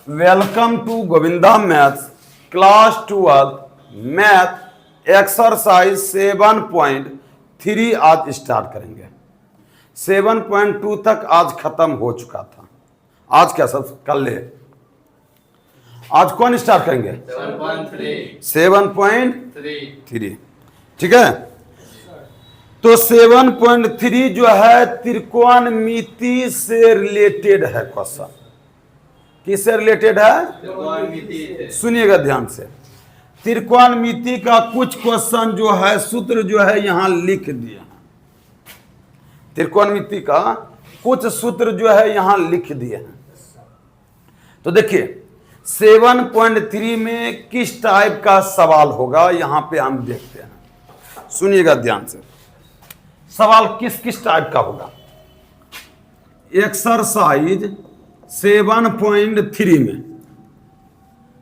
Welcome to Govinda maths class 12 math exercise 7.3 आज start करेंगे। 7.2 तक आज खत्म हो चुका था। आज क्या सब कल ले, आज कौन स्टार्ट करेंगे? 7.3। ठीक है, तो 7.3 जो है त्रिकोणमिति से रिलेटेड है क्वेश्चन। किससे रिलेटेड है? सुनिएगा ध्यान से। त्रिकोणमिति का कुछ क्वेश्चन जो है सूत्र जो है यहां लिख दिए हैं। त्रिकोणमिति का कुछ सूत्र जो है यहां लिख दिए हैं। तो देखिए 7.3 में किस टाइप का सवाल होगा यहां पे हम देखते हैं। सुनिएगा ध्यान से, सवाल किस किस टाइप का होगा। एक्सरसाइज 7.3 में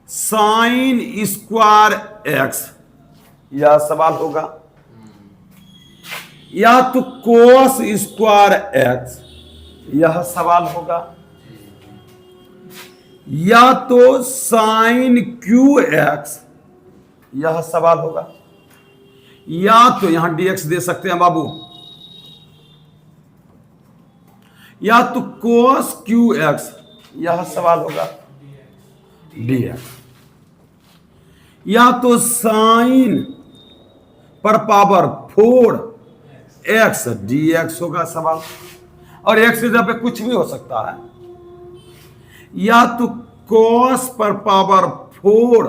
साइन स्क्वायर एक्स यह सवाल होगा, या तो कोस स्क्वायर एक्स यह सवाल होगा, या तो साइन क्यू एक्स यह सवाल होगा, या तो यहां डीएक्स दे सकते हैं बाबू, या तो कोस क्यू एक्स यह सवाल होगा डीएक्स, या तो साइन पर पावर 4 एक्स डीएक्स होगा सवाल। और एक्स की जगह पे कुछ भी हो सकता है, या तो कॉस पर पावर 4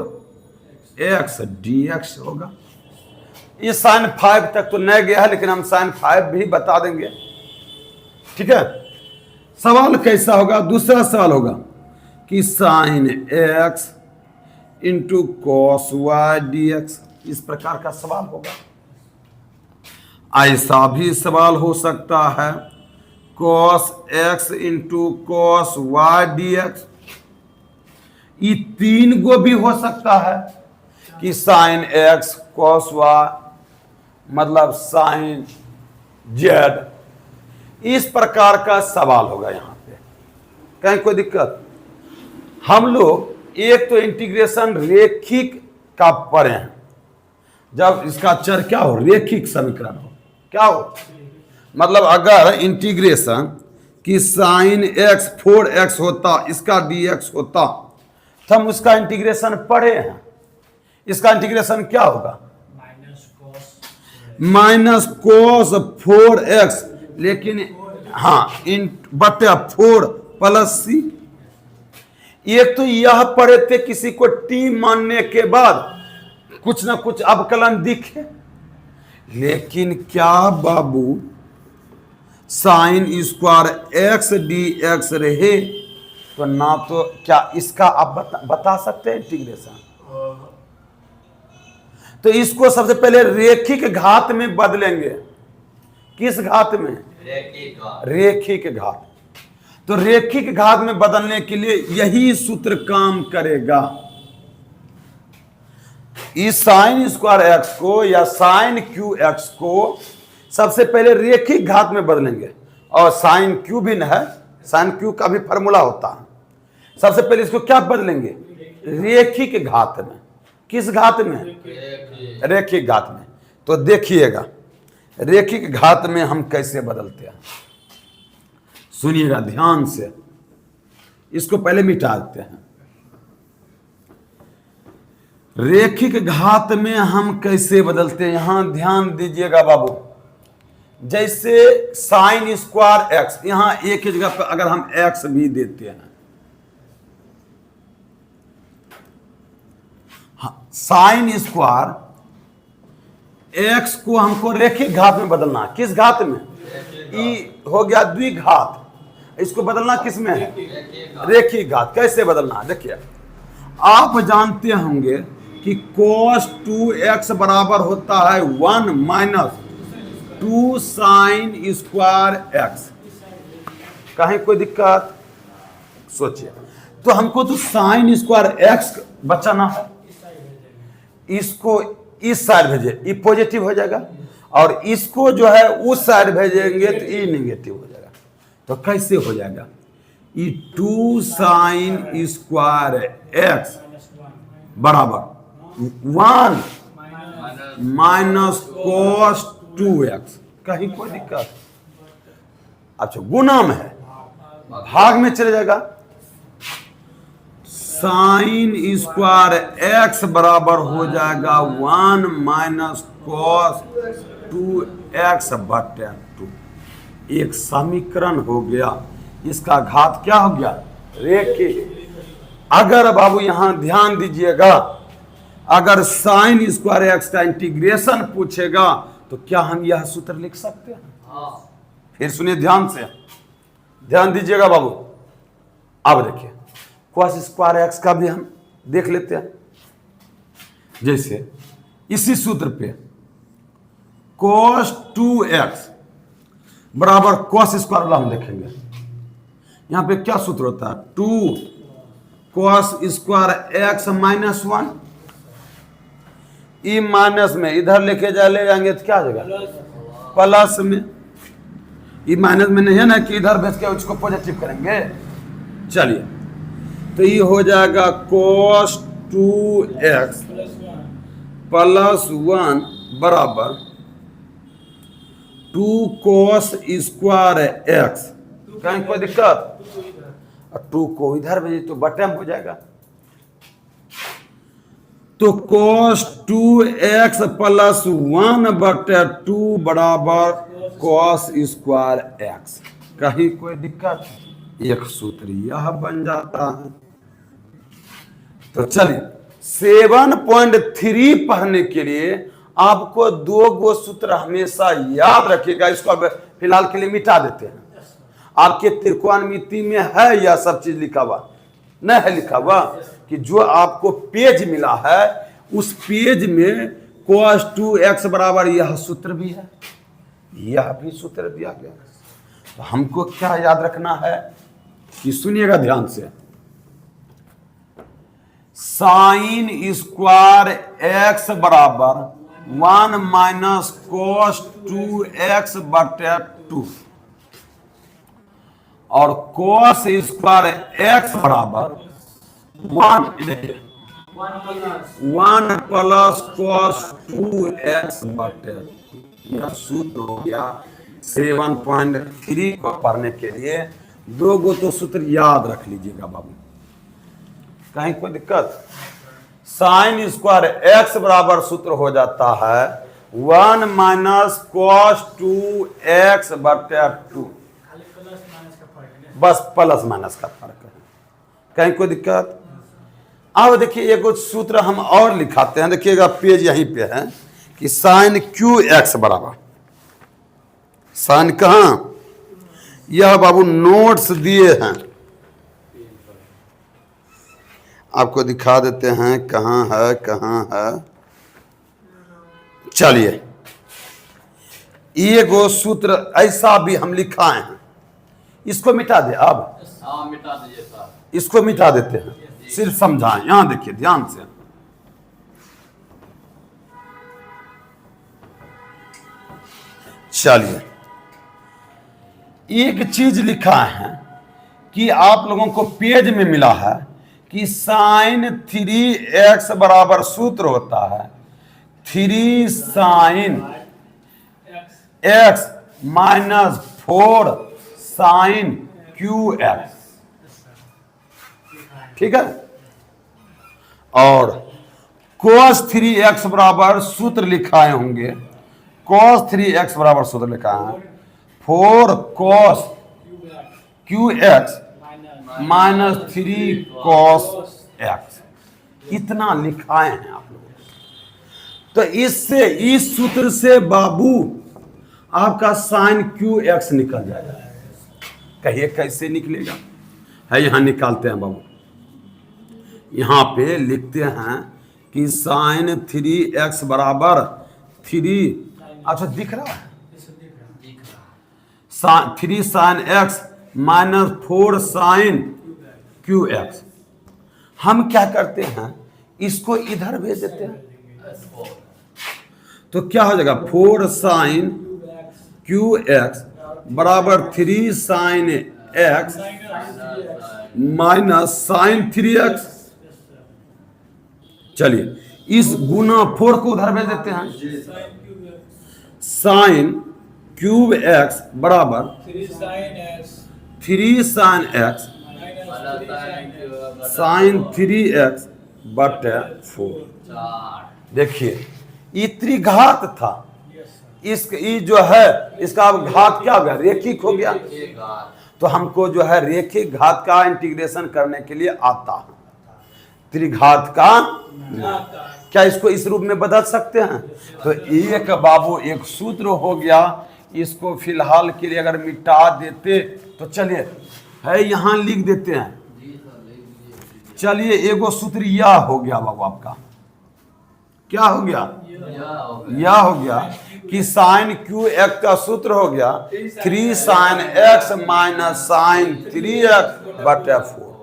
एक्स डीएक्स होगा। ये साइन 5 तक तो नहीं गया है, लेकिन हम साइन 5 भी बता देंगे। ठीक है, सवाल कैसा होगा? दूसरा सवाल होगा कि sine X into cos Y dx, इस प्रकार का सवाल होगा। ऐसा भी सवाल हो सकता है cos X into cos Y dx. ये 3 गो भी हो सकता है कि साइन एक्स कॉस वाई मतलब साइन जेड, इस प्रकार का सवाल होगा। यहां पे कहीं कोई दिक्कत? हम लोग एक तो इंटीग्रेशन रेखिक का पढ़े हैं, जब इसका चर क्या हो, रेखिक समीकरण हो, क्या हो मतलब अगर इंटीग्रेशन की साइन एक्स 4x होता, इसका dx होता, तो हम उसका इंटीग्रेशन पढ़े हैं। इसका इंटीग्रेशन क्या होगा? माइनस कोस 4x, लेकिन हाँ इन बटे 4 प्लस सी। एक तो यह पढ़े थे किसी को टी मानने के बाद कुछ ना कुछ अवकलन दिखे, लेकिन क्या बाबू sine square x D x रहे तो ना, तो क्या इसका आप बता सकते हैं इंटीग्रेशन? तो इसको सबसे पहले रेखिक घात में बदलेंगे। किस घात में? रेखिक घात। तो रेखिक घात में बदलने के लिए यही सूत्र काम करेगा। इस साइन स्क्वायर एक्स को या साइन क्यू एक्स को सबसे पहले रेखिक घात में बदलेंगे। और साइन क्यू भी है, साइन क्यू का भी फॉर्मूला होता है। सबसे पहले इसको क्या बदलेंगे? रेखिक घात में। किस घात में? रेखिक घात में। तो देखिएगा रेखिक घात में हम कैसे बदलते हैं, सुनिएगा ध्यान से। इसको पहले मिटा देते हैं। रेखिक घात में हम कैसे बदलते हैं, यहां ध्यान दीजिएगा बाबू। जैसे साइन स्क्वायर एक्स, यहां एक ही जगह पर अगर हम एक्स भी देते हैं, साइन स्क्वायर एक्स को हमको रेखिक घात में बदलना। किस घात में? ई हो गया द्विघात, इसको बदलना किस में? रेखिक घात। कैसे बदलना? देखिए आप जानते होंगे कि cos 2x बराबर होता है 1 माइनस 2 साइन स्क्वायर एक्स। कहीं कोई दिक्कत? सोचिए, तो हमको तो साइन स्क्वायर एक्स बचाना है, इसको इस साइड भेजे, ये पॉजिटिव हो जाएगा, और इसको जो है उस साइड भेजेंगे तो ये नेगेटिव हो जाएगा। तो कैसे हो जाएगा? ये 2 साइन स्क्वायर एक्स बराबर 1 माइनस कॉस 2x। कहीं कोई दिक्कत? अच्छा, गुना में है, भाग में चले जाएगा। साइन स्क्वायर एक्स बराबर हो जाएगा 1 माइनस कॉस 2x बटे 2। एक समीकरण हो गया, इसका घात क्या हो गया? रेखीय। अगर बाबू यहां ध्यान दीजिएगा, अगर साइन स्क्वायर एक्स का इंटीग्रेशन पूछेगा तो क्या हम यह सूत्र लिख सकते हैं? फिर सुनिए ध्यान से, ध्यान दीजिएगा बाबू। अब देखिए कॉस स्क्वायर एक्स का भी हम देख लेते हैं। जैसे इसी सूत्र पे cos 2x बराबर cos स्क्वायर वाला हम देखेंगे। यहां पे क्या सूत्र होता है? 2 cos square x minus 1। E minus में इधर लेके ले जाएंगे तो क्या हो जाएगा? प्लस में। ई माइनस में नहीं है ना कि इधर भेज के उसको पॉजिटिव करेंगे। चलिए, तो ये हो जाएगा cos 2x प्लस 1 बराबर 2 cos स्क्वायर एक्स। कहीं कोई दिक्कत? 2 को इधर भेजिए तो बटे में हो जाएगा। तो cos 2x प्लस 1 बटे 2 बराबर cos स्क्वायर एक्स। कहीं कोई दिक्कत? एक सूत्र यह बन जाता है। तो चलिए 7.3 पढ़ने के लिए आपको 2 गो सूत्र हमेशा याद रखिएगा। इसको फिलहाल के लिए मिटा देते हैं। आपके त्रिकोणमिति में है यह सब चीज लिखा हुआ? नहीं है लिखा हुआ कि जो आपको पेज मिला है उस पेज में cos 2x बराबर यह सूत्र भी है, यह भी सूत्र दिया गया। तो हमको क्या याद रखना है कि सुनिएगा ध्यान से, साइन स्क्वायर एक्स बराबर 1 माइनस cos 2x बटे 2 और cos स्क्वायर एक्स बराबर 1 प्लस cos 2x बटे 2। यह सूत्र हो गया। 7.3 को पढ़ने के लिए 2 गो तो सूत्र याद रख लीजिएगा बाबू। कहीं कोई दिक्कत? साइन स्क्वायर एक्स बराबर सूत्र हो जाता है 1 माइनस cos 2x बटे 2। बस प्लस माइनस का फर्क है। कहीं कोई दिक्कत? अब देखिए एक सूत्र हम और लिखाते हैं। देखिएगा पेज यहीं पे है कि साइन QX बराबर, साइन कहां? यह बाबू नोट्स दिए हैं, आपको दिखा देते हैं कहां है कहां है। चलिए, एगो सूत्र ऐसा भी हम लिखाए हैं, इसको मिटा दे। अब मिटा दीजिए सर। इसको मिटा देते हैं, सिर्फ समझाएं। यहां देखिए ध्यान से, चलिए एक चीज लिखा है कि आप लोगों को पेज में मिला है कि साइन 3x बराबर सूत्र होता है 3 sine x minus 4 sine QX। ठीक है? और cos 3x बराबर सूत्र लिखाए होंगे, cos 3x बराबर सूत्र लिखा है 4 cos QX minus 3 cos x। इतना लिखाए हैं आप लोग। तो इससे, इस सूत्र से बाबू आपका साइन QX निकल जाएगा। कहिए कैसे निकलेगा? है यहां निकालते हैं बाबू। यहां पे लिखते हैं कि साइन 3x बराबर 3, अच्छा दिख रहा है, 3 sine x minus 4 sine QX। हम क्या करते हैं, इसको इधर भेज देते हैं। तो क्या हो जाएगा 4 साइन QX बराबर 3 sine X minus sine 3x। चलिए इस गुना 4 को उधर भेज देते हैं। साइन क्यूब x बराबर 3 साइन x साइन 3x बटे 4। देखिए ये त्रिघात था, ये जो है इसका अब घात क्या हो गया, रेखिक हो गया। तो हमको जो है रेखिक घात का इंटीग्रेशन करने के लिए आता है, त्रिघात का। क्या इसको इस रूप में बदल सकते हैं? तो एक बाबू एक सूत्र हो गया, इसको फिलहाल के लिए अगर मिटा देते तो चलिए है यहाँ लिख देते हैं। चलिए एगो सूत्र यह हो गया बाबू आपका, क्या हो गया, यह हो गया कि साइन क्यू एक्स का सूत्र हो गया 3 sine X minus sine 3x बटे 4।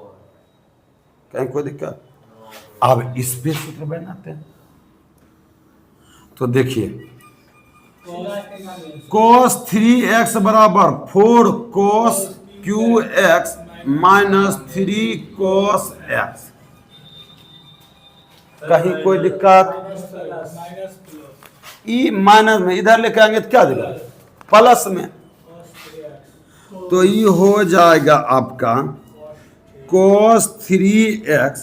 कहीं कोई दिक्कत? अब इस पे सूत्र बनाते हैं। तो देखिए cos 3x बराबर 4 cos Q x minus 3 cos x। कहीं कोई दिक्कत? ई माइनस में इधर लेके आएंगे तो क्या देगा, प्लस में। तो ये हो जाएगा आपका cos 3x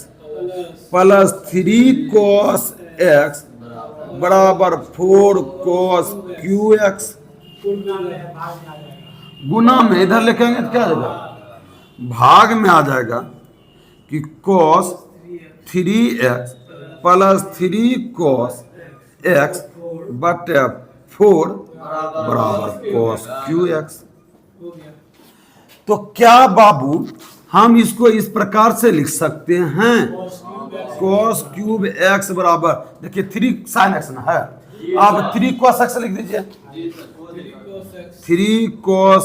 plus 3 cos x बराबर 4 cos QX। गुना में इधर लेके आएंगे तो क्या देगा, भाग में आ जाएगा कि cos 3x plus 3 cos x बटे 4 बराबर cos QX। तो क्या बाबू हम इसको इस प्रकार से लिख सकते हैं, cos क्यूब x बराबर, देखिए 3 sin x ना है, अब 3 cos x लिख दीजिए। 3 cos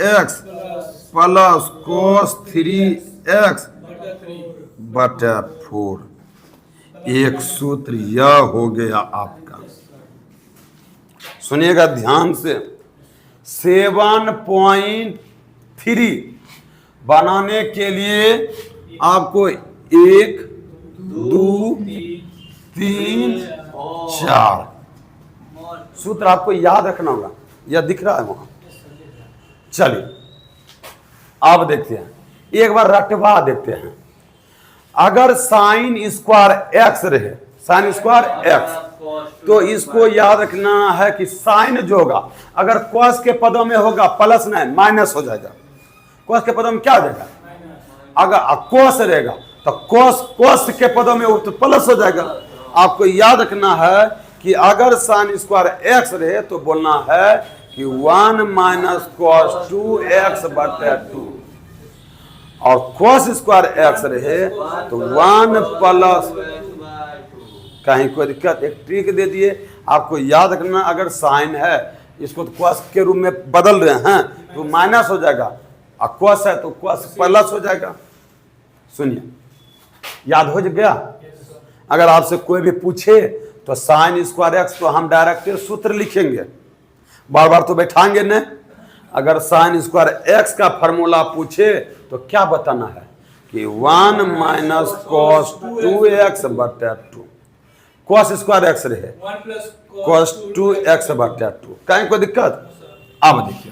x plus cos 3x बटे 4। एक सूत्र यह हो गया आपका। सुनिएगा ध्यान से, 7.3 बनाने के लिए आपको 1 2 3 4 सूत्र आपको याद रखना होगा। यह दिख रहा है वहां? चलिए अब देखते हैं, एक बार रटवा देते हैं। अगर साइन स्क्वायर एक्स रहे, साइन स्क्वायर एक्स, तो इसको याद रखना है कि साइन जो होगा अगर कॉस के पदों में होगा प्लस नहीं माइनस हो जाएगा। कॉस के पदों में क्या देगा, अगर कॉस रहेगा तो कॉस के पदों में तो प्लस हो जाएगा। आपको याद रखना है कि अगर साइन स्क्वायर एक्स रहे तो बोलना है कि 1 माइनस कॉस 2x बटे 2, और कॉस स्क्वायर एक्स रहे तो 1 प्लस, कहीं कोई दिक्कत? एक ट्रिक दे दिए आपको याद रखना, अगर साइन है इसको तो कॉस के रूप में बदल रहे हैं तो माइनस हो जाएगा, और कॉस है तो कॉस प्लस हो जाएगा। सुनिए याद हो गया? अगर आपसे कोई भी पूछे तो साइन स्क्वायर एक्स तो हम डायरेक्ट सूत्र लिखेंगे, बार बार तो बैठाएंगे नहीं। अगर साइन स्क्वायर एक्स का फॉर्मूला पूछे तो क्या बताना है कि 1 माइनस कॉस 2x बटे 2। कॉस स्क्वायर एक्स रहे कॉस 2x बटे 2, कहीं कोई दिक्कत? अब देखिए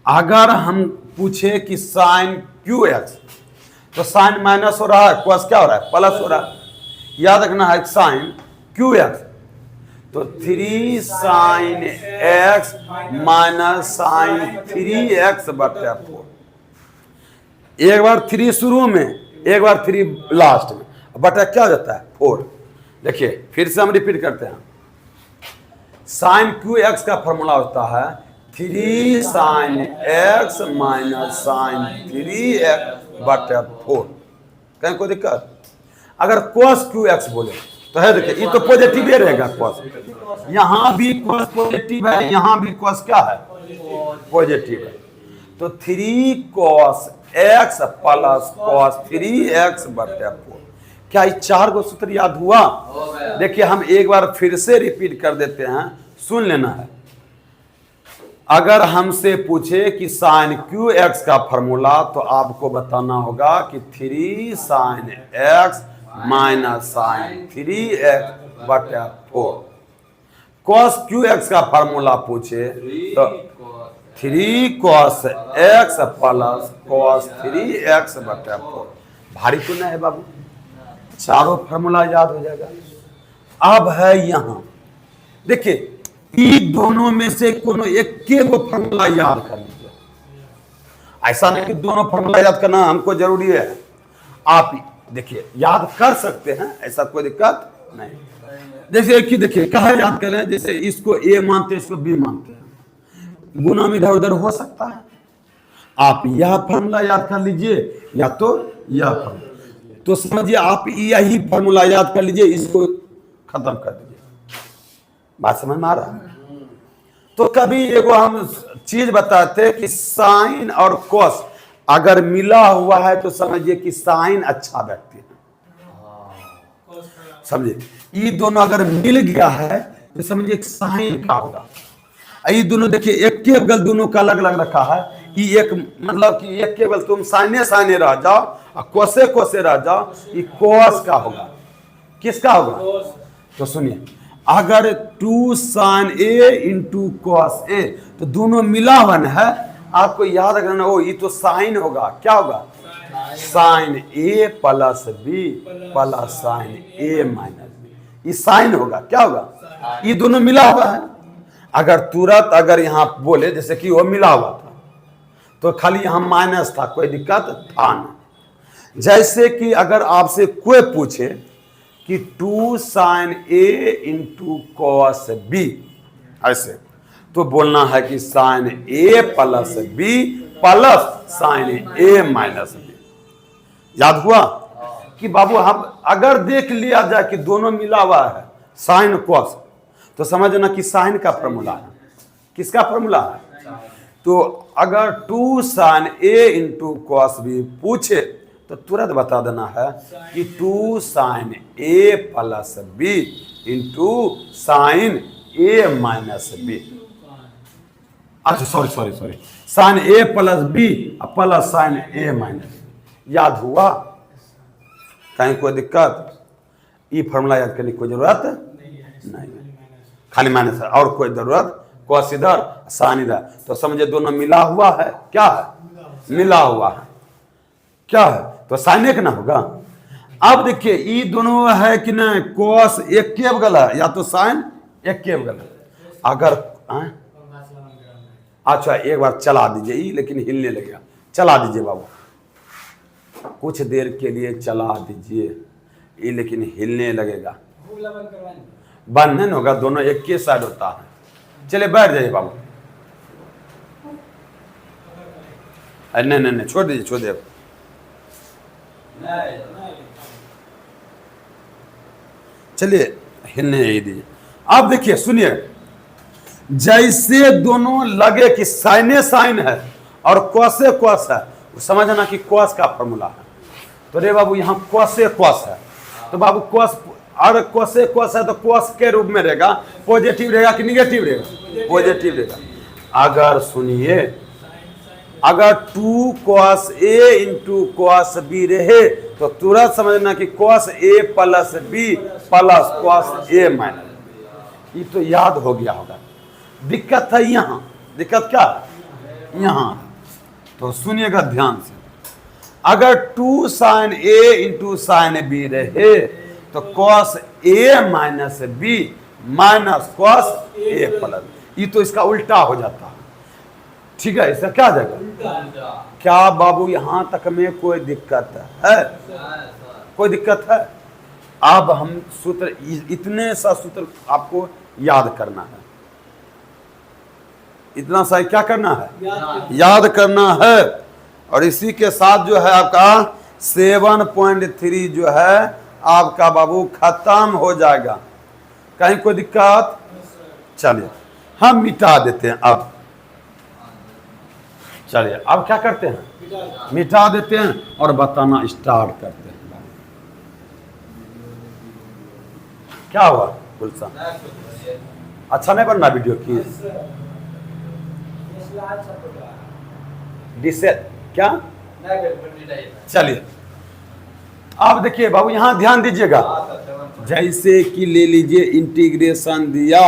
अगर हम पूछे कि साइन क्यू एक्स, तो साइन माइनस हो रहा है, कॉस क्या हो रहा है, प्लस हो रहा है। याद रखना है साइन क्यू एक्स तो 3 sine X minus sine 3x बटे 4। एक बार 3 शुरू में, एक बार 3 लास्ट में, बटा क्या हो जाता है 4। देखिए फिर से हम रिपीट करते हैं, साइन क्यू एक्स का फॉर्मूला होता है 3 sine X minus sine 3x बटे 4। कहीं कोई दिक्कत? अगर कॉस क्यू एक्स बोले तो है, देखिए ये तो पॉजिटिव ही रहेगा कॉस, यहाँ भी कॉस पॉजिटिव है, यहाँ भी कॉस क्या है, पॉजिटिव है। तो 3 cos x plus cos 3x बटे 4। क्या ये 4 को सूत्र याद हुआ? देखिए हम एक बार फिर से रिपीट कर देते हैं, सुन लेना है। अगर हमसे पूछे कि साइन क्यू एक्स का फॉर्मूला, तो आपको बताना होगा कि 3 sine X minus sine 3x बटा 4। कॉस क्यू एक्स का फार्मूला पूछे तो 3 cos x plus cos 3x बटा 4। भारी तो नहीं है बाबू, चारों फार्मूला याद हो जाएगा। अब है यहाँ देखिए, ये दोनों में से कोनो एक के वो फार्मूला याद कर लीजिए। ऐसा नहीं कि दोनों फार्मूला याद करना हमको जरूरी है, आप देखिए याद कर सकते हैं, ऐसा कोई दिक्कत नहीं। जैसे एक ही देखिए कहा याद करें, जैसे इसको ए मानते हैं, इसको बी मानते हैं, गुना में इधर उधर हो सकता है। आप यह फार्मूला याद कर लीजिए या तो यह फार्मूला, तो समझिए आप यही फार्मूला याद कर लीजिए, इसको खत्म कर दीजिए। बात समझ में आ रहा है? तो कभी एगो हम चीज बताते कि साइन और कॉस अगर मिला हुआ है तो समझिए कि साइन अच्छा व्यक्ति है, समझिए। ये दोनों अगर मिल गया है तो समझिए साइन का होगा। ये दोनों देखिए एक के बगल दोनों का अलग अलग रखा है, ये एक मतलब कि एक के बगल तुम साइने साइने रह जाओ और कोसे कोसे रह जाओ, ये कॉस का होगा। किसका होगा? तो सुनिए, अगर 2 sign A into cos A, तो दोनों मिला हुआ है, आपको याद रखना हो ये तो साइन होगा। क्या होगा? साइन ए प्लस बी प्लस साइन ए माइनस बी, ये साइन होगा। क्या होगा? ये दोनों मिला हुआ है। अगर तुरंत अगर यहाँ बोले जैसे कि वो मिला हुआ था तो खाली यहाँ माइनस था, कोई दिक्कत था नहीं। जैसे कि अगर आपसे कोई पूछे कि 2 साइन ए इंटू कॉस बी, ऐसे तो बोलना है कि साइन ए प्लस बी प्लस साइन ए माइनस बी। याद हुआ कि बाबू हम अगर देख लिया जाए कि दोनों मिला हुआ है साइन कॉस, तो समझना कि साइन का फॉर्मूला है। किसका फॉर्मूला है? तो अगर 2 साइन ए इंटू कॉस बी पूछे तो तुरंत बता देना है कि 2 साइन ए प्लस बी इंटू साइन ए माइनस बी। अच्छा सॉरी साइन ए प्लस बी प्लस साइन ए माइनस। याद हुआ? कहीं कोई दिक्कत? ये फॉर्मूला याद करने की कोई जरूरत नहीं, खाली माइनस है और कोई जरूरत। कॉस इधर साइन इधर, तो समझे दोनों मिला हुआ है। क्या है? मिला हुआ है। क्या है? तो साइन एक ना होगा। अब देखिए ये दोनों है कि नहीं, कॉस एक के बगल है या तो साइन एक के बगल है। अगर अच्छा एक बार चला दीजिए, ये लेकिन हिलने लगेगा, चला दीजिए बाबू, कुछ देर के लिए चला दीजिए, ये लेकिन हिलने लगेगा। बंद नहीं होगा, दोनों एक के साइड होता है। चले बैठ जाइए बाबू। नहीं छोड़ दीजिए चलिए हिलने ही दीजिए। अब देखिए सुनिए, जैसे दोनों लगे कि साइने साइन है और कॉसे कॉस है, समझना कि कॉस का फॉर्मूला है। तो रे बाबू यहाँ कॉसे कॉस है, तो बाबू कॉस और कॉसे कॉस है तो कॉस के रूप में रहेगा, पॉजिटिव रहेगा कि निगेटिव रहेगा? पॉजिटिव रहेगा। अगर सुनिए, अगर 2 cos a into cos B रहे तो तुरंत समझना कि cos a plus B plus cos a minus. ये तो याद हो गया होगा। दिक्कत है यहाँ, दिक्कत क्या है? यहाँ तो सुनिएगा ध्यान से, अगर 2 sine a into sine B रहे तो cos a minus B minus cos a plus, ये तो इसका उल्टा हो जाता है। ठीक है, इसका क्या जाएगा? क्या बाबू यहाँ तक में कोई दिक्कत है? कोई दिक्कत है? अब हम सूत्र, इतने सा सूत्र आपको याद करना है। इतना सा क्या करना है? याद करना है। और इसी के साथ जो है आपका 7.3 जो है आपका बाबू खत्म हो जाएगा। कहीं कोई दिक्कत? चलिए हम मिटा देते हैं। अब चलिए अब क्या करते हैं? मिटा देते हैं और बताना स्टार्ट करते हैं। क्या हुआ गुलशन? अच्छा नहीं बनना वीडियो की? डिसे क्या, चलिए अब देखिए बाबू यहां ध्यान दीजिएगा। जैसे कि ले लीजिए इंटीग्रेशन दिया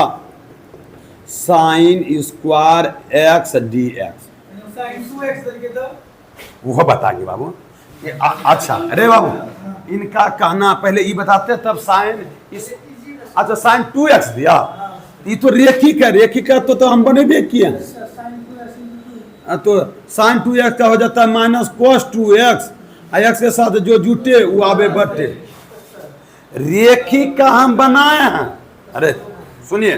sign square x D x, वो बताएंगे बाबू ये अच्छा अरे बाबू इनका कहना पहले ये बताते तब साइन इस अच्छा साइन 2x दिया, ये तो रेखिक है, रेखिक है तो हम बने भी किए हैं, तो साइन 2x का हो जाता है माइनस कोस 2x, एक्स के साथ जो जुटे वो आवे बटे, रेखिक का हम बनाए हैं। अरे सुनिए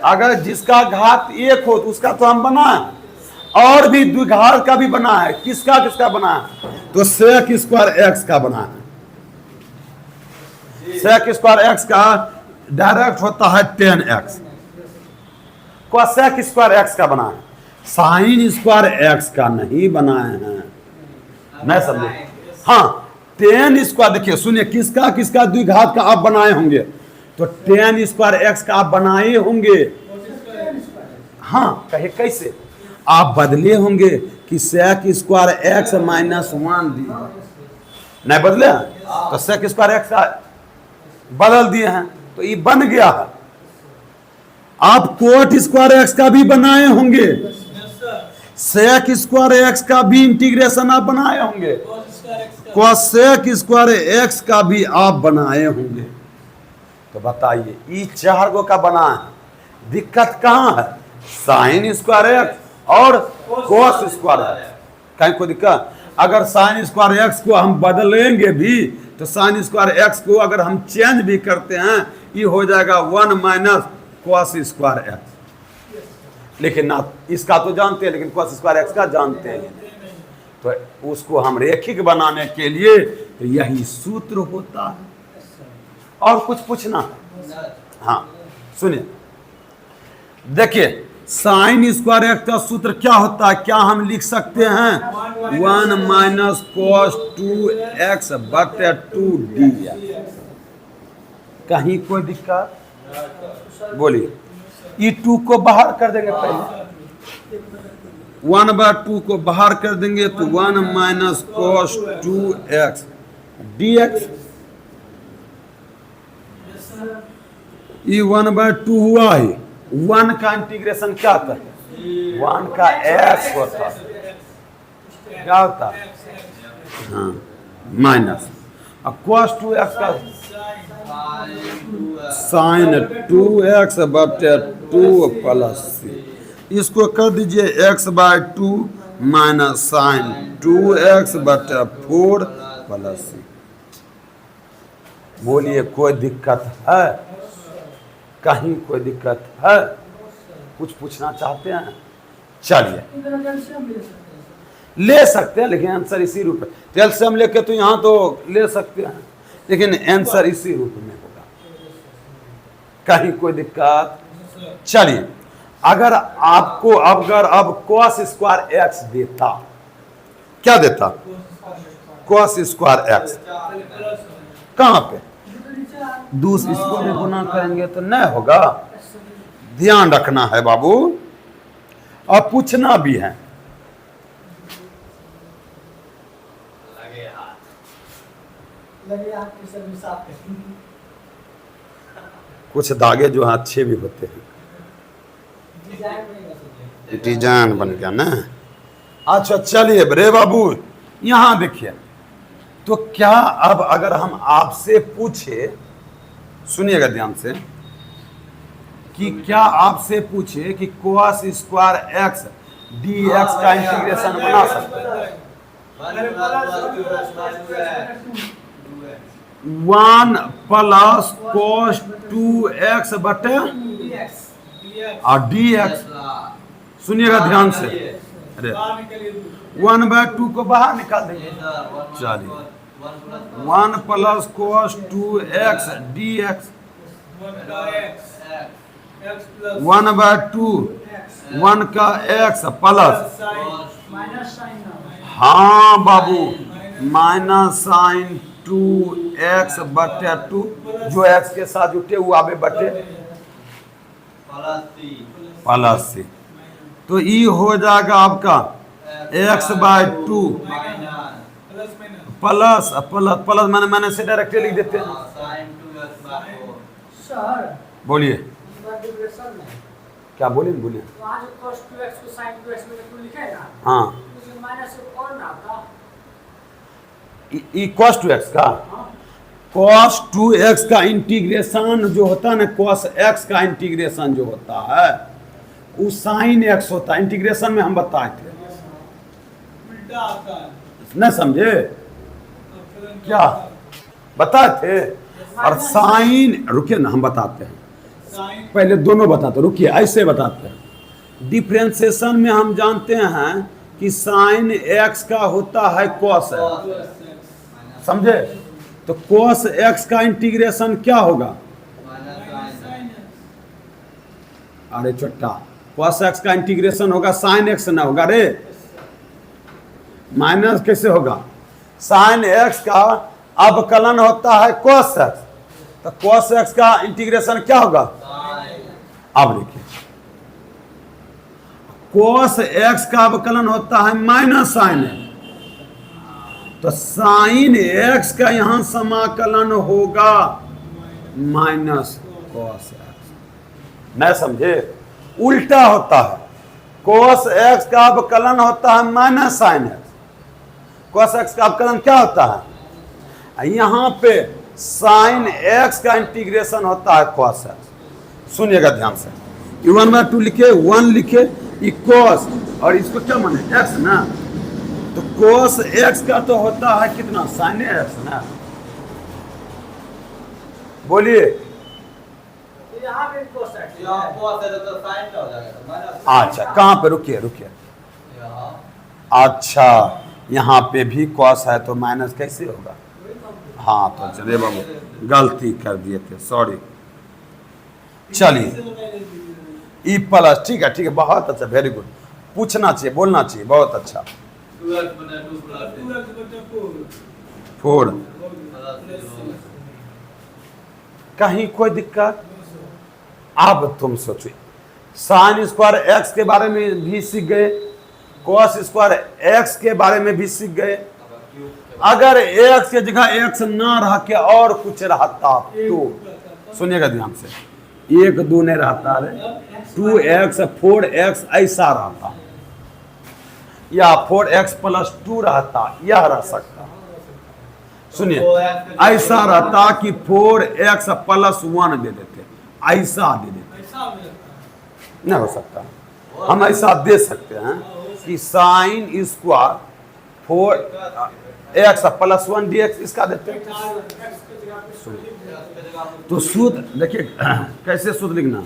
अगर जिसका घात 1 हो तो उसका तो हम बनाए, और भी द्विघात का भी बना है, किसका किसका बना है, तो सेक स्क्वायर एक्स का बना है। सेक स्क्वायर एक्स का डायरेक्ट होता है 10x, कोसेक स्क्वायर एक्स का बना है, साइन स्क्वायर एक्स का नहीं बनाए हैं, नहीं समझे। हाँ 10 स्क्वायर देखिए सुनिए किसका किसका द्विघात का आप बनाए होंगे, तो 10 स्क्वायर एक्स का आप बनाए होंगे। हाँ कहे कैसे आप बदले होंगे कि सेक स्क्वायर एक्स माइनस 1 दिए, नहीं बदले तो सेक स्क्वायर एक्स का बदल दिए हैं तो ये बन गया है। आप कोट स्क्वायर एक्स का भी बनाए होंगे, सेक स्क्वायर एक्स का भी इंटीग्रेशन आप बनाए होंगे, कोसेक स्क्वायर एक्स का भी आप बनाए होंगे। तो बताइए ये 4 गो का बना है, दिक्कत कहाँ है, साइन स्क्वायर एक्स और कोस स्क्वायर एक्स, कहीं कोई दिक्कत। अगर साइन स्क्वायर एक्स को हम बदलेंगे भी तो साइन स्क्वायर एक्स को अगर हम चेंज भी करते हैं ये हो जाएगा 1 माइनस कोस स्क्वायर एक्स, लेकिन ना इसका तो जानते हैं लेकिन कोस स्क्वायर एक्स का जानते हैं, तो उसको हम रेखिक बनाने के लिए तो यही सूत्र होता है। और कुछ पूछना है? हाँ सुनिए देखिए साइन स्क्वायर एक्स का सूत्र क्या होता है, क्या हम लिख सकते हैं 1 माइनस कोस 2x बटे 2d। कहीं कोई दिक्कत बोलिए, ये 2 को बाहर कर देंगे, पहले 1/2 को बाहर कर देंगे तो 1 माइनस कोस 2x dx, ये 1/2 हुआ ही, 1 का इंटीग्रेशन क्या होता है 1 का x होता है, क्या होता है हाँ माइनस, अब cos 2x का साइन 2x बटे 2 प्लस c, इसको कर दीजिए x/2 माइनस साइन 2x बटे 4 प्लस c। बोलिए कोई दिक्कत है, कहीं कोई दिक्कत है, कुछ पूछना चाहते हैं? चलिए ले सकते हैं लेकिन आंसर इसी रूप में, कैल्शियम लेके तो यहाँ तो ले सकते हैं लेकिन आंसर इसी रूप में होगा, कहीं कोई दिक्कत। चलिए अगर आपको अगर अब कोस स्क्वायर एक्स देता, क्या देता कोस स्क्वायर एक्स, कहाँ पे दूसरे इसको में गुना करेंगे तो नहीं होगा, ध्यान रखना है बाबू, और पूछना भी है। कुछ धागे जो हैं अच्छे भी होते हैं, डिजाइन बन गया ना। अच्छा चलिए रे बाबू यहां देखिए, तो क्या अब अगर हम आपसे पूछे, सुनिएगा ध्यान से, कि क्या आपसे पूछे कि कोस स्क्वायर एक्स dx का इंटीग्रेशन बना सकते हैं 1 प्लस कोस 2x बटे और dx, सुनिएगा ध्यान से, अरे 1/2 को बाहर निकाल देंगे, चलिए 1 प्लस कोस 2x dx 1/2 1 का x प्लस, हाँ बाबू माइनस साइन 2x बटे 2, जो x के साथ जुटे वो आवे बटे प्लस c। तो ई हो जाएगा आपका x/2 प्लस प्लस प्लस मैंने से डायरेक्टली लिख देते हैं। साइन 2x/4 सर बोलिए डिफरेंशियल में क्या बोलिए बोलिए। वहाँ जो cos 2x को sin 2x में तो लिखा है ना, हाँ उसमें माइनस और ना था। ई cos 2x का cos 2x का इंटीग्रेशन जो होता है ना, cos x का इंटीग्रेशन जो होता है वो sin x होता है। इंटीग्रेशन में हम बताए थे, उल्टा आता है। न समझे क्या बताए थे। और साइन, रुकिए ना हम बताते हैं, साइन पहले दोनों बताते, रुकिए ऐसे बताते हैं। डिफरेंशिएशन में हम जानते हैं कि साइन x का होता है cos x, समझे। तो cos x का इंटीग्रेशन क्या होगा, अरे छोटा cos x का इंटीग्रेशन होगा sin x ना होगा रे, माइनस कैसे होगा। sin x का अवकलन होता है cos x, तो cos x का इंटीग्रेशन क्या होगा। अब देखिए cos x का अवकलन होता है माइनस sin x, तो sin x का यहां समाकलन होगा माइनस cos x। नहीं समझे, उल्टा होता है। cos x का अवकलन होता है minus sin x, cos x का अवकलन क्या होता है, यहाँ पे sin x का इंटीग्रेशन होता है cos x। सुनिएगा ध्यान से, 1/2 लिखे 1 लिखे ये cos, और इसको क्या माने x ना, तो cos x का तो होता है कितना sin x ना। बोलिए तो यहाँ पे cos x यहाँ cos है तो साइन का हो जाएगा, माइनस अच्छा कहाँ पे, रुकिए रुकिए, यहाँ अच्छा यहाँ पे भी cos है तो माइनस कैसे होगा। हाँ तो चलिए बाबू गलती कर दिए थे, सॉरी। चलिए ई प्लस, ठीक है बहुत अच्छा, वेरी गुड। पूछना चाहिए, बोलना चाहिए, बहुत अच्छा। 2x बने 2 प्लस 4 0 कहीं कोई दिक्कत। अब तुम सोचो, साइन स्क्वायर एक्स के बारे में भी सीख गए, cos स्क्वायर एक्स के बारे में भी सीख गए। अगर एक्स के जगह एक्स ना रह के और कुछ रहता तो सुनिएगा ध्यान से, 1 2 नहीं रहता रे, 2x 4x ऐसा रहता, या 4x + 2 रहता, यह रह सकता। सुनिए ऐसा रहता कि 4x + 1 दे देते, ऐसा दे देते, ऐसा हो जाता नहीं हो सकता। हम ऐसा दे सकते हैं कि साइन स्क्वायर 4x + 1 dx इसका देते हैं। तो सूत्र देखिए कैसे सूत्र लिखना,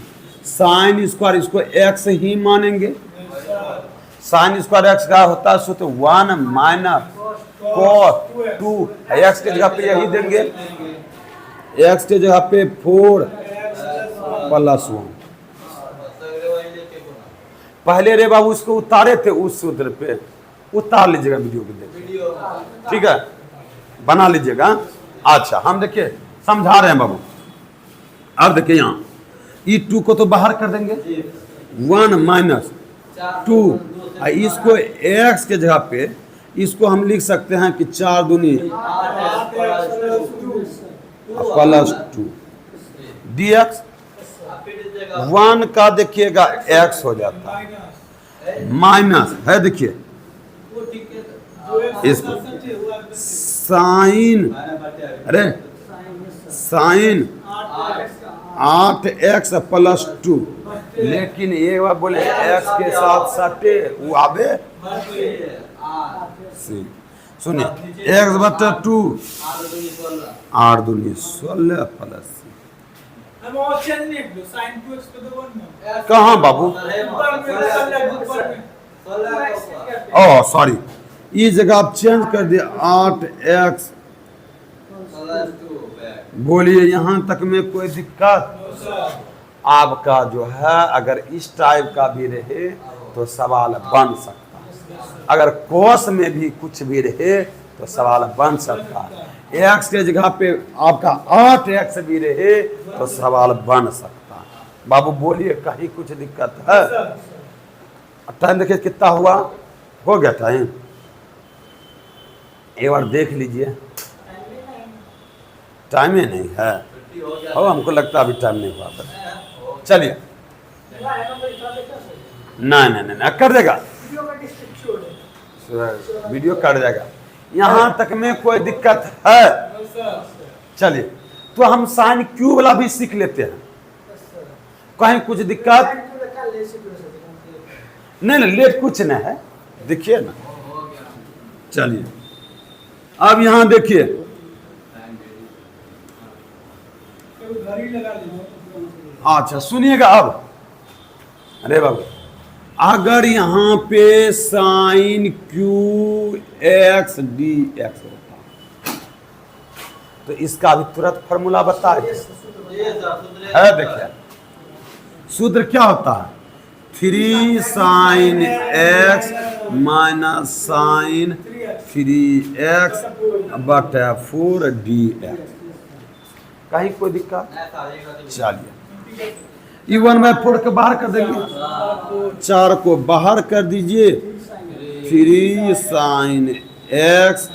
साइन स्क्वायर इसको x ही मानेंगे, साइन स्क्वायर x का होता है सूत्र 1 - cos 2, x के जगह पे यही देंगे, x के जगह पे 4 + 1। पहले रे बाबू उसको उतारे थे उस सूत्र पे, उतार लीजिएगा वीडियो के देख, ठीक है बना लीजिएगा। अच्छा हम देखिए समझा रहे हैं बाबू। अब देखिए यहाँ E2 को तो बाहर कर देंगे, 1 - 2, इसको x के जगह पे इसको हम लिख सकते हैं कि 4 दूनी +2 dx, 1 का देखिएगा x हो जाता है, माइनस है देखिए इसको साइन, अरे साइन 8x + 2, लेकिन एक बार बोले x के साथ सटे वो आवे, सुनिए x/2 8 दूनी 16 + हम और चेंज नहीं कर साइन 2x पे तो 1 कहाँ बाबू, ऊपर में 16 ऊपर में ओह सॉरी, ये जगह आप चेंज कर दिए 8x। बोलिए यहाँ तक में कोई दिक्कत। आपका जो है अगर इस टाइप का भी रहे तो सवाल बन सकता है, अगर कोस में भी कुछ भी रहे तो सवाल बन सकता है, x के जगह पे आपका 8x भी रहे तो सवाल बन सकता है। बाबू बोलिए कहीं कुछ दिक्कत है। टाइम देखिए कितना हुआ, हो गया टाइम, एक बार देख लीजिए। टाइम ही नहीं है, छुट्टी हो गया। अब हमको लगता है अभी टाइम नहीं हुआ। चलिए, नहीं कर देगा, वीडियो का डिस्ट्रिक्ट छोड़ दे। वीडियो कट जाएगा। यहाँ तक में कोई दिक्कत है? No sir. चलिए, तो हम साइन क्यू वाला भी सीख लेते हैं, कहीं कुछ दिक्कत साइन टू का ले से कर सकते हैं। नहीं, लेट कुछ नहीं है, देखिए ना। हो गया। चलिए, अब यहाँ देखिए, टाइम दे दी। कोई घड़ी लगा लीजिए। अच्छा सुनिएगा अब। अरे बाबू, अगर यहाँ पे sine Q X D X होता तो इसका भी तुरंत फॉर्मूला बता ये सर सुधरे। है। देखिए, सूत्र क्या होता है? 3 sine X minus sine 3x बटा 4 डी एक्स। कहीं कोई दिक्कत? नहीं सर, एक आदमी। चलिए, ये 1/4 के बाहर कर देंगे, 4 को बाहर कर दीजिए। 3 sine X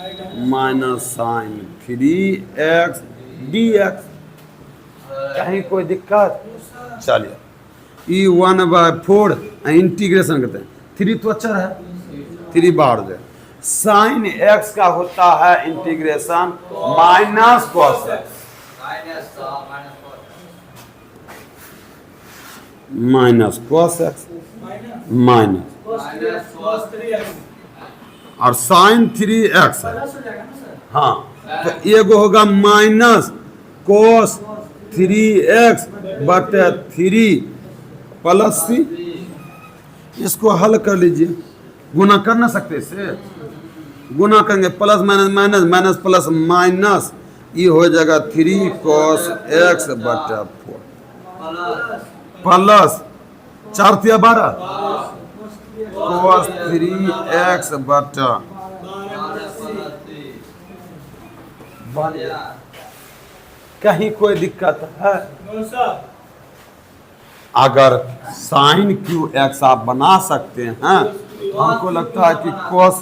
minus sine 3x D X. कहीं कोई दिक्कत? चलिए, ये 1/4 इंटीग्रेशन करते हैं, 3 तो अचर है, 3 बाहर हो जाए। साइन एक्स का होता है integration minus cos x, minus cos x minus, और साइन 3x है। प्लस हो जाएगा ना सर। हाँ, तो एगो होगा माइनस कोस 3x बटे 3 प्लस सी। इसको हल कर लीजिए, गुना कर ना सकते इससे, गुना करेंगे plus minus minus minus plus minus, ये हो जाएगा 3 cos x बटा 4 प्लस 4 तिया 12 cos 3x बटा। कहीं कोई दिक्कत है? No sir. अगर साइन क्यू एक्स आप बना सकते हैं, हमको लगता है कि cos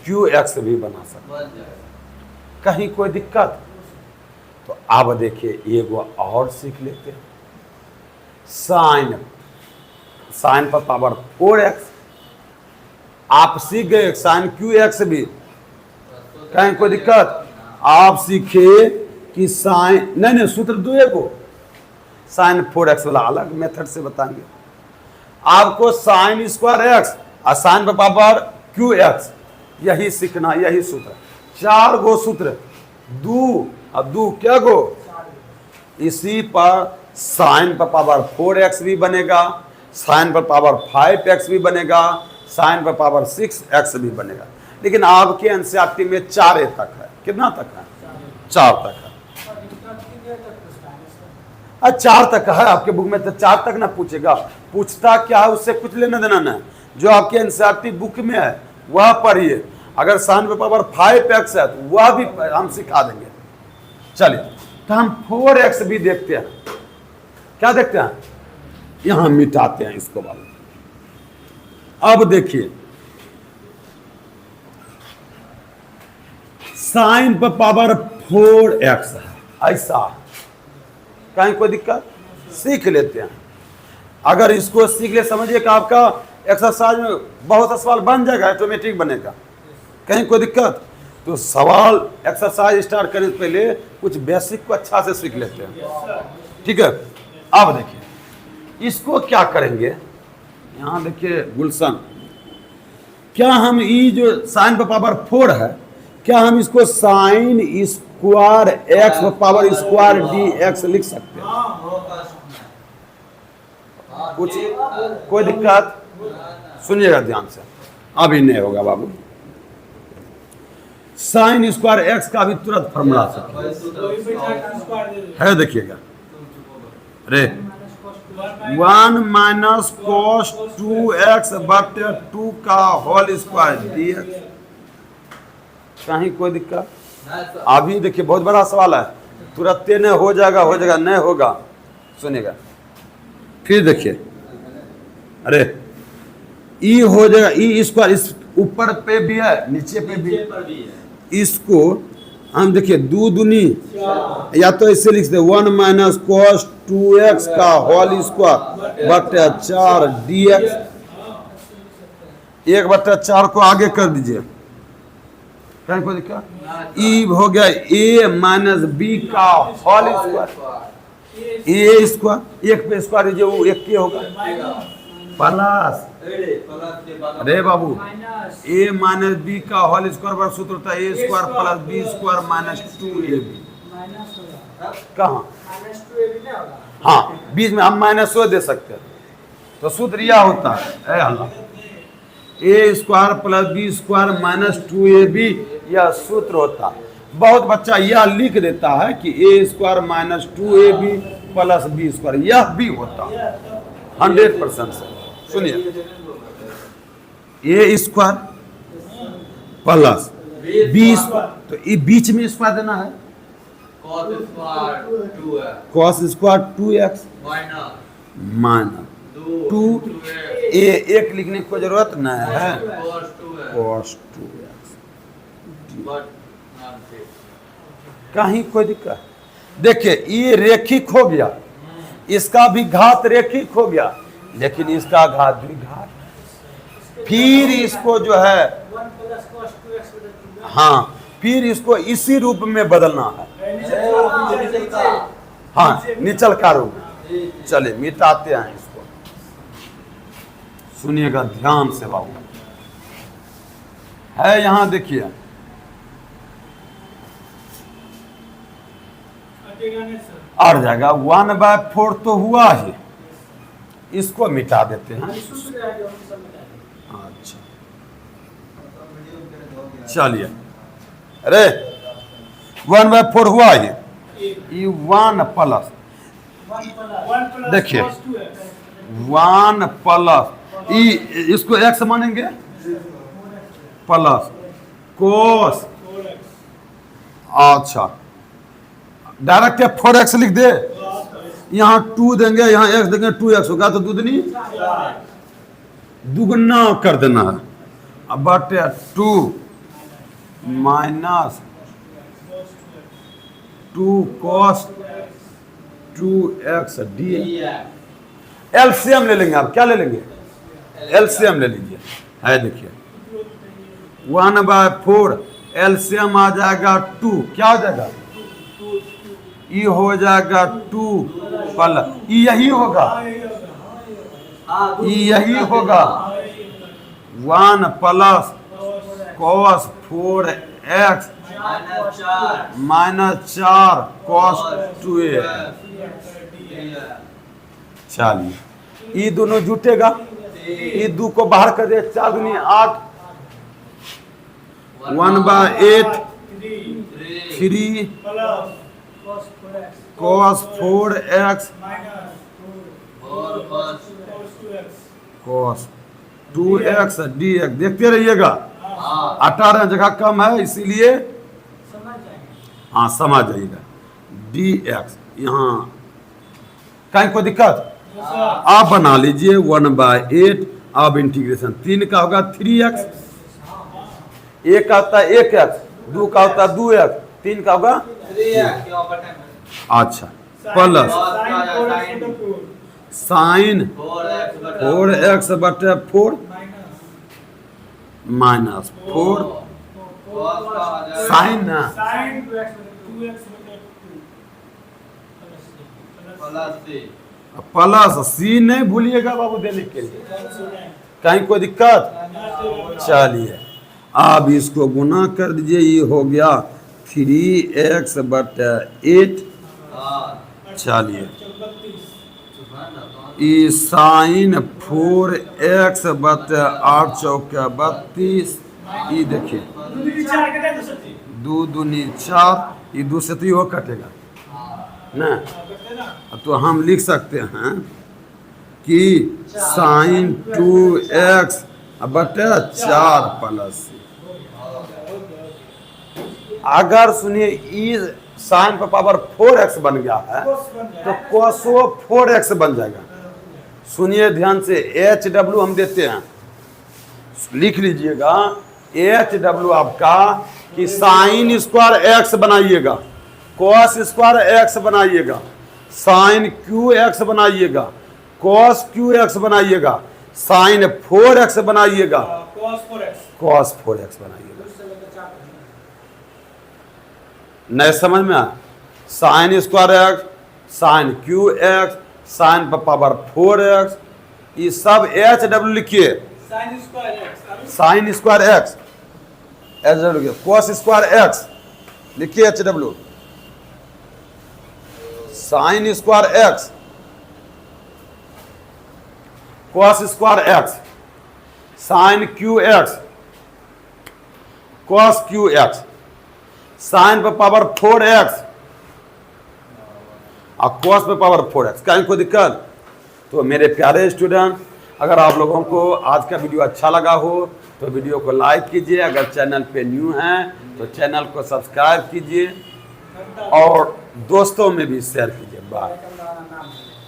क्यू एक्स भी बना सकते हैं। कहीं कोई दिक्कत? तो अब देखिए, एगो और सीख लेते हैं। साइन पर पावर 4x आप सीख गए, साइन क्यू एक्स भी। कहीं कोई दिक्कत? आप सीखे कि साइन नहीं सूत्र दो एगो, साइन 4x वाला अलग मेथड से बताएंगे आपको। साइन स्क्वायर एक्स और साइन पर पावर क्यू एक्स, यही सीखना, यही सूत्र। 4 गो सूत्र, 2 और 2 क्या गो? इसी पर साइन पर पावर 4x भी बनेगा, साइन पर पावर 5x भी बनेगा, साइन पर पावर 6x भी बनेगा। लेकिन आपके एनसीईआरटी में 4 तक है। कितना तक है? 4 तक है। और इतना कितनी देर तक पूछता है सर? अच्छा, 4 तक है आपके बुक में, तो 4 तक ना पूछेगा। पूछता क्या है, उससे कुछ लेना देना नहीं। जो आपके एनसीईआरटी बुक में है वह पढ़िए। अगर साइन पर पावर 5x है तो वह भी हम सिखा देंगे। चलिए, तो हम 4x भी देखते हैं। क्या देखते हैं? यहां मिटाते हैं इसको बाद। अब देखिए, साइन पर पावर 4x है, ऐसा। कहीं कोई दिक्कत? सीख लेते हैं। अगर इसको सीख ले, समझिए कि आपका एक्सरसाइज में बहुत सवाल बन जाएगा, ऑटोमेटिक बनेगा। कहीं कोई दिक्कत? तो सवाल एक्सरसाइज स्टार्ट करने से पहले कुछ बेसिक को अच्छा से सीख लेते हैं, ठीक है। अब देखिए, इसको क्या करेंगे, यहाँ देखिए गुलशन, क्या हम ये जो साइन पर पावर 4 है, क्या हम इसको साइन स्क्वायर एक्स पर पावर स्क्वायर डी एक्स लिख सकते हैं? कुछ कोई दिक्कत? सुनिएगा ध्यान से, अभी नहीं होगा बाबू। साइन स्क्वायर एक्स का भी तुरंत फॉर्मूला है, देखिएगा। अरे 1 माइनस कॉस 2x बटे 2 का होल स्क्वायर dx। कहीं कोई दिक्कत? अभी देखिए, बहुत बड़ा सवाल है, तुरंत नहीं हो जाएगा, नहीं होगा। सुनिएगा फिर देखिए। अरे ई हो जाएगा ई स्क्वायर, इस ऊपर पे भी है नीचे पे भी नीचे पर भी है। इसको हम देखिए दो दूनी या तो ऐसे लिख दे 1 माइनस कॉस 2x का होल स्क्वायर बटे 4 dx। 1/4 को आगे कर दीजिए, क्या को दिक्कत, ई हो गया a माइनस बी का होल स्क्वायर, ए स्क्वायर, एक पे स्क्वायर दीजिए वो एक के होगा प्लस, अरे बाबू माइनस a माइनस बी का होल स्क्वायर पर सूत्र होता है a square plus B square minus 2ab। Minus होगा, कहाँ, माइनस 2 भी नहीं होगा। हाँ बीच में हम माइनस वो दे सकते हैं, तो सूत्र यह होता है a square plus B square minus 2ab, यह सूत्र होता है। बहुत बच्चा यह लिख देता है कि a square minus 2ab plus B square, यह भी होता है 100% से। सुनिए a square plus B square, तो ये बीच में स्क्वायर देना है, cos स्क्वायर 2 है cos square 2x minus minus 2 2 ए एक लिखने की कोई जरूरत नहीं है, cos 2 है कॉस 2x। बट नाम से कहीं कोई दिक्कत, देखिए ये रेखिक हो गया, इसका भी घात रेखिक हो गया, लेकिन इसका घात भी घात, फिर इसको जो है 1 प्लस cos 2x बटे 2। हाँ फिर इसको इसी रूप में बदलना है, हाँ निचल का रूप। चलिए मिटाते हैं इसको, सुनिएगा ध्यान से बाबू, है यहाँ देखिए हटेगा नहीं सर। अड़ जाएगा 1/4 तो हुआ ही, इसको मिटा देते हैं। सूत्र है जो हम सब बताएंगे। अच्छा चलिए, अरे 1/4 हुआ ये 1 प्लस 1 प्लस 1 प्लस देखिए। cos 2x 1 प्लस इसको x मानेंगे प्लस कोस, 4x अच्छा डायरेक्ट 4x लिख दे, यहाँ 2 देंगे यहाँ x देंगे 2x होगा, तो दूधनी दुगना कर देना है, अब बटे 2 minus 2 cos 2x D. LCM ले लेंगे, आप क्या ले लेंगे, एलसीएम ले लीजिए, है देखिए 1/4 एलसीएम आ जाएगा 2, क्या हो जाएगा, ई हो जाएगा 2 प्लस ई यही होगा, ई यही होगा 1 plus cos 4x minus 4 cos 2x। चलिए ये दोनों जुटेगा, ये 2 को बाहर कर दे, 4 दूनी 8, 1/8 3 plus cos 4x cos 4x minus और cos 2x cos 2x dx। देखते रहिएगा, हाँ 18 जगह कम है इसीलिए समझ जाएंगे। हाँ समझ जाइएगा dx। यहाँ कहीं कोई दिक्कत, आप बना लीजिए 1/8, अब इंटीग्रेशन 3 का होगा 3x, 1 का होता है 1x, 2 का होता है 2x, 3 का होगा 3x क्या बटन अच्छा प्लस साइन 4x बटे 4 माइनस 4 साइन ना sin 2x बटे 2 प्लस सी नहीं भूलिएगा बाबू देने के लिए, कहीं कोई दिक्कत। चलिए अब इसको गुना कर दीजिए, ये हो गया 3x बटे 8। चलिए ई साइन 4x बटे 8 चौके 32, ई देखिए 2 दूनी 4, ये 2 से तो ये कटेगा ना, तो हम लिख सकते हैं कि साइन 2x बटे 4 प्लस। अगर सुनिए ई साइन पर पावर 4x बन गया है तो कोसो 4x बन जाएगा। सुनिए ध्यान से, एच डब्ल्यू हम देते हैं लिख लीजिएगा एच डब्ल्यू आपका कि साइन स्क्वायर एक्स बनाइएगा, कॉस स्क्वायर एक्स बनाइएगा, साइन क्यू एक्स बनाइएगा, कॉस क्यू एक्स बनाइएगा, साइन 4x बनाइएगा, cos 4x. कॉस 4x बनाइएगा। उससे लेकर 4 तक। नए समझ में आया? Sine square x, sine Q x, sine पर पावर 4x, ये सब एच डब्ल्यू लिखिए। Sin square x. अभी sine square x H W, cos square x लिखिए H W, sine square x, cos square x, sine Q x, cos cube x, sine पर power 4x और cos पे power 4x। कहीं कोई दिक्कत? तो मेरे प्यारे स्टूडेंट, अगर आप लोगों को आज का वीडियो अच्छा लगा हो तो वीडियो को लाइक कीजिए, अगर चैनल पे न्यू हैं तो चैनल को सब्सक्राइब कीजिए घंटा और दोस्तों में भी शेयर कीजिए। बाय। नाम है।